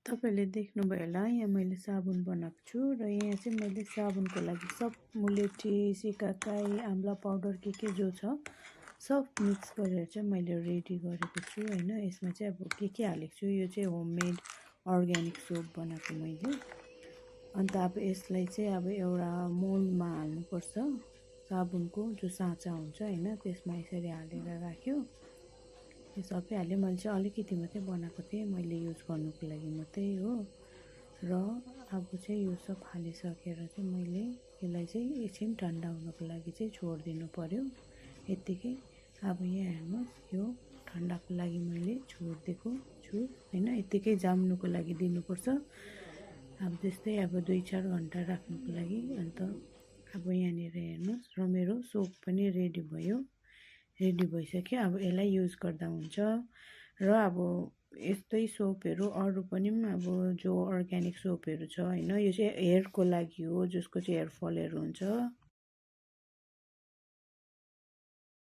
तपाईँले देख्नुभयो होला यहाँ मैले साबुन बनाएको छु र यहाँ चाहिँ मैले साबुनको लागि सब मुलेठी सिकाकाई आम्ला पाउडर के जो छ सब मिक्स गरेर चाहिँ मैले रेडी गरेको छु हैन। यसमा चाहिँ अब के हालेको छु, यो चाहिँ होममेड अर्ग्यानिक सोप बनाएको मैले। अन्त अब यसलाई चाहिँ अब एउटा मोल्डमा हाल्नुपर्छ साबुनको जो साँचा हुन्छ हैन, त्यसमा यसरी हालेर राख्यो। यो सबै हाल्यो। मैले चाहिँ अलिकति मात्रै बनाएको थिएँ, मैले युज गर्नुको लागि मात्रै हो। र अब चाहिँ यो सब हालिसकेर चाहिँ मैले यसलाई चाहिँ एकछिन ठन्डा हुनको लागि चाहिँ छोडिदिनु पर्यो यतिकै। अब यहाँ हेर्नुहोस्, यो ठन्डाको लागि मैले छोडिदिएको छु हैन, यतिकै जाम्नुको लागि दिनुपर्छ। अब त्यस्तै अब 2-4 घन्टा राख्नुको लागि। अन्त अब यहाँनिर हेर्नुहोस्, र मेरो सोप पनि रेडी भयो, रेडी भइसक्यो। अब यसलाई युज गर्दा हुन्छ। र अब यस्तै सोपहरू अरू पनि अब जो अर्ग्यानिक सोपहरू छ हैन, यो चाहिँ हेयरको लागि हो, जसको चाहिँ हेयर फलहरू हुन्छ